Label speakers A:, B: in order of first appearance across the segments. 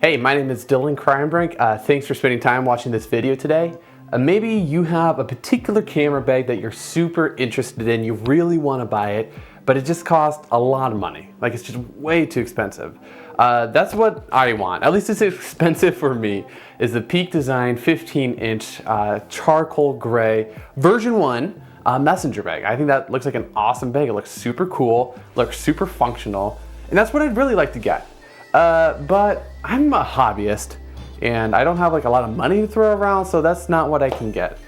A: Hey, my name is Dylan Kreinbrink. Thanks for spending time watching this video today. Maybe you have a particular camera bag that you're super interested in, you really want to buy it, but it just costs a lot of money. Like, it's just way too expensive. That's what I want. At least it's expensive for me, is the Peak Design 15-inch charcoal gray version 1 messenger bag. I think that looks like an awesome bag. It looks super cool, looks super functional, and that's what I'd really like to get. But I'm a hobbyist and I don't have like a lot of money to throw around, so that's not what I can get.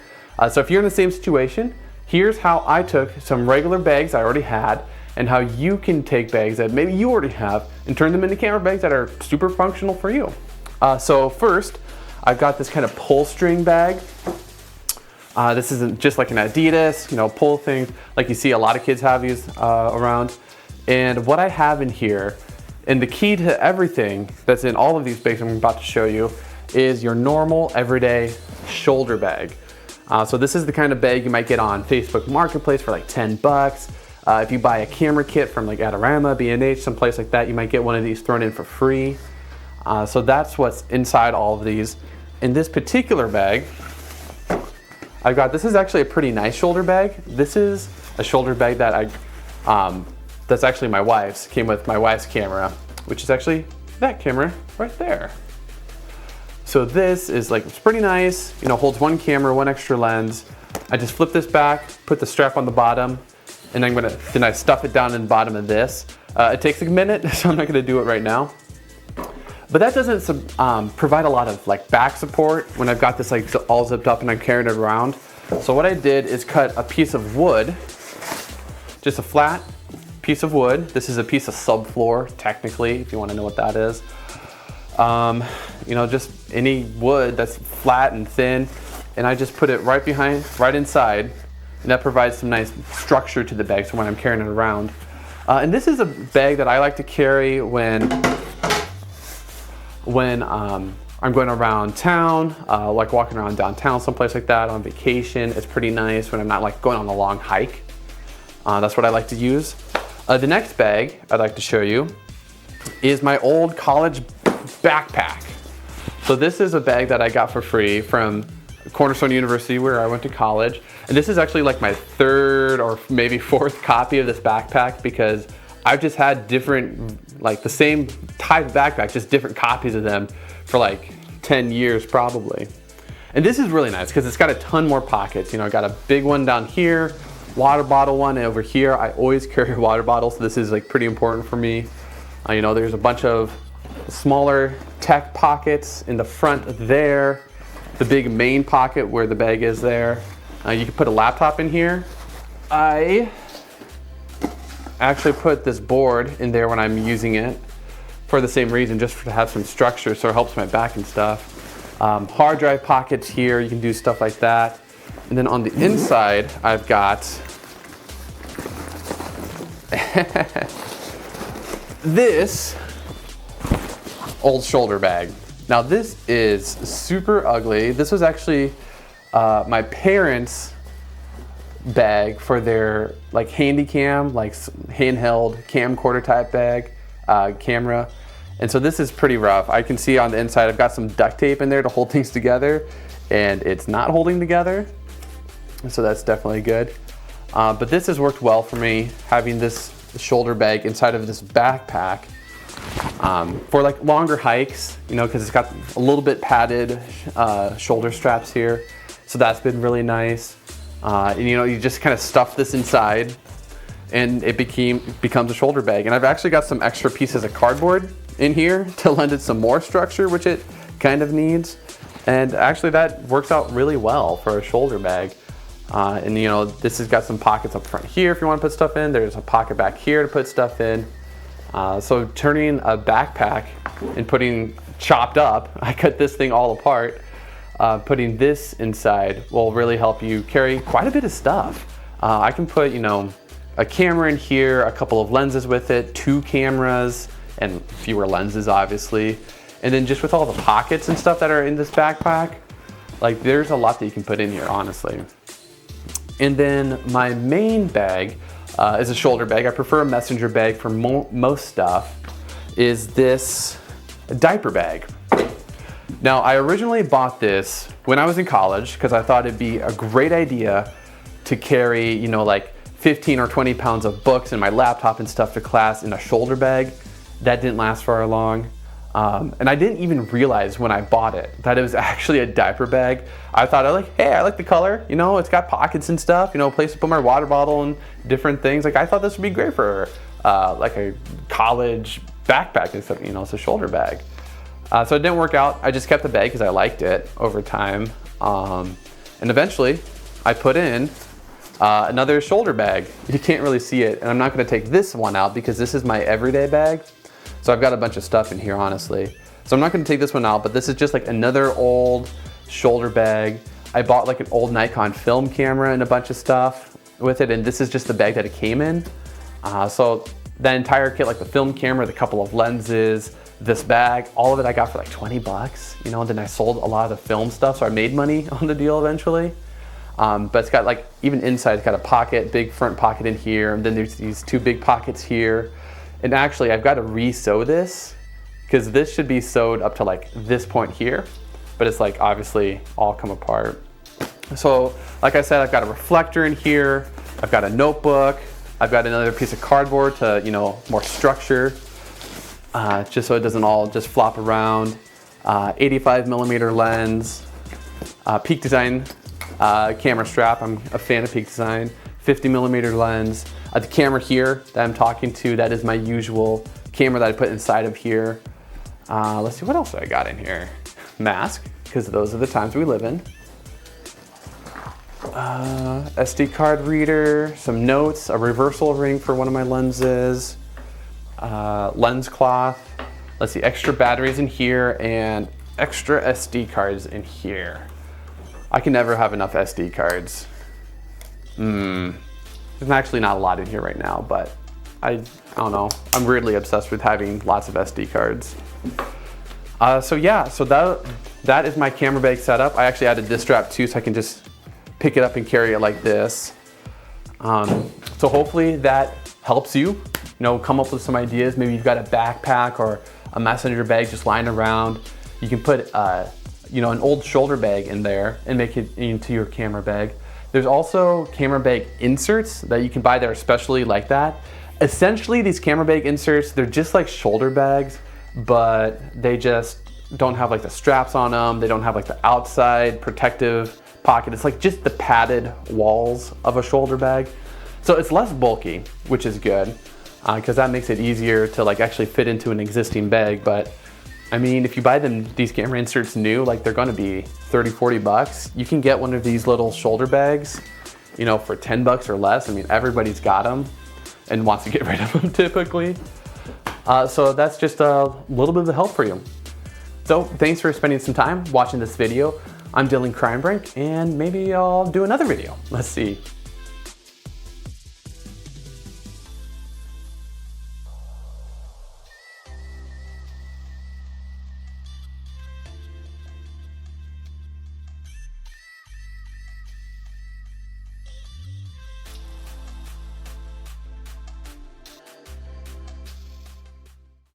A: So if you're in the same situation, here's how I took some regular bags I already had and how you can take bags that maybe you already have and turn them into camera bags that are super functional for you. So first, I've got this kind of pull string bag. This isn't just like an Adidas, pull thing like you see a lot of kids have these around. And what I have in here, and the key to everything that's in all of these bags I'm about to show you, is your normal everyday shoulder bag. So this is the kind of bag you might get on Facebook Marketplace for like 10 bucks. If you buy a camera kit from like Adorama, B&H, someplace like that, you might get one of these thrown in for free. So that's what's inside all of these. In this particular bag, this is actually a pretty nice shoulder bag. This is a shoulder bag that that's actually my wife's, came with my wife's camera, which is actually that camera right there. So this is like, it's pretty nice, holds one camera, one extra lens. I just flip this back, put the strap on the bottom, and then I stuff it down in the bottom of this. It takes a minute, so I'm not gonna do it right now. But that doesn't provide a lot of like back support when I've got this like all zipped up and I'm carrying it around. So what I did is cut a piece of wood, just a flat piece of wood. This is a piece of subfloor, technically, if you want to know what that is. Just any wood that's flat and thin, and I just put it right inside, and that provides some nice structure to the bag so when I'm carrying it around. And this is a bag that I like to carry when I'm going around town, like walking around downtown, someplace like that, on vacation. It's pretty nice when I'm not like going on a long hike. That's what I like to use. The next bag I'd like to show you is my old college backpack. So this is a bag that I got for free from Cornerstone University where I went to college. And this is actually like my third or maybe fourth copy of this backpack, because I've just had different, like the same type of backpack, just different copies of them for like 10 years probably. And this is really nice because it's got a ton more pockets. I got a big one down here, water bottle one over here. I always carry a water bottle, so this is like pretty important for me. There's a bunch of smaller tech pockets in the front there, the big main pocket where the bag is there. You can put a laptop in here. I actually put this board in there when I'm using it for the same reason, just to have some structure so it helps my back and stuff. Hard drive pockets here, you can do stuff like that. And then on the inside, I've got this old shoulder bag. Now this is super ugly. This was actually my parents' bag for their like handy cam, like handheld camcorder type bag, camera. And so this is pretty rough. I can see on the inside I've got some duct tape in there to hold things together, and it's not holding together. So that's definitely good. But this has worked well for me, having this shoulder bag inside of this backpack for like longer hikes, because it's got a little bit padded shoulder straps here. So that's been really nice. And you just kind of stuff this inside and it becomes a shoulder bag. And I've actually got some extra pieces of cardboard in here to lend it some more structure, which it kind of needs. And actually that works out really well for a shoulder bag. And this has got some pockets up front here if you want to put stuff in. There's a pocket back here to put stuff in. So turning a backpack and putting chopped up, I cut this thing all apart, putting this inside will really help you carry quite a bit of stuff. I can put, a camera in here, a couple of lenses with it, 2 cameras, and fewer lenses obviously. And then just with all the pockets and stuff that are in this backpack, like there's a lot that you can put in here, honestly. And then my main bag is a shoulder bag. I prefer a messenger bag for most stuff, is this diaper bag. Now, I originally bought this when I was in college because I thought it'd be a great idea to carry, you know, like 15 or 20 pounds of books and my laptop and stuff to class in a shoulder bag. That didn't last very long. And I didn't even realize when I bought it that it was actually a diaper bag. I thought, hey, I like the color, you know, it's got pockets and stuff, you know, a place to put my water bottle and different things. Like, I thought this would be great for like a college backpack and stuff, you know, it's a shoulder bag. So it didn't work out. I just kept the bag because I liked it over time. And eventually I put in another shoulder bag. You can't really see it, and I'm not gonna take this one out because this is my everyday bag. So I've got a bunch of stuff in here, honestly. So I'm not gonna take this one out, but this is just like another old shoulder bag. I bought like an old Nikon film camera and a bunch of stuff with it, and this is just the bag that it came in. So that entire kit, like the film camera, the couple of lenses, this bag, all of it I got for like 20 bucks, you know, and then I sold a lot of the film stuff, so I made money on the deal eventually. But it's got like, even inside, it's got a pocket, big front pocket in here, and then there's these two big pockets here. And actually, I've got to re-sew this because this should be sewed up to like this point here, but it's like obviously all come apart. So like I said, I've got a reflector in here, I've got a notebook, I've got another piece of cardboard to, you know, more structure, just so it doesn't all just flop around. 85mm lens, Peak Design camera strap. I'm a fan of Peak Design. 50mm lens. The camera here that I'm talking to, that is my usual camera that I put inside of here. Let's see, what else I got in here? Mask, because those are the times we live in. SD card reader, some notes, a reversal ring for one of my lenses, lens cloth. Let's see, extra batteries in here and extra SD cards in here. I can never have enough SD cards. There's actually not a lot in here right now, but I don't know. I'm weirdly obsessed with having lots of SD cards. So yeah, so that is my camera bag setup. I actually added this strap too, so I can just pick it up and carry it like this. So hopefully that helps you, come up with some ideas. Maybe you've got a backpack or a messenger bag just lying around. You can put an old shoulder bag in there and make it into your camera bag. There's also camera bag inserts that you can buy that are specially like that. Essentially, these camera bag inserts, they're just like shoulder bags, but they just don't have like the straps on them. They don't have like the outside protective pocket. It's like just the padded walls of a shoulder bag. So it's less bulky, which is good, because that makes it easier to like actually fit into an existing bag. But I mean, if you buy these camera inserts new, like they're gonna be 30, 40 bucks. You can get one of these little shoulder bags, for 10 bucks or less. I mean, everybody's got them and wants to get rid of them typically. So that's just a little bit of help for you. So thanks for spending some time watching this video. I'm Dylan Crimebrink, and maybe I'll do another video. Let's see.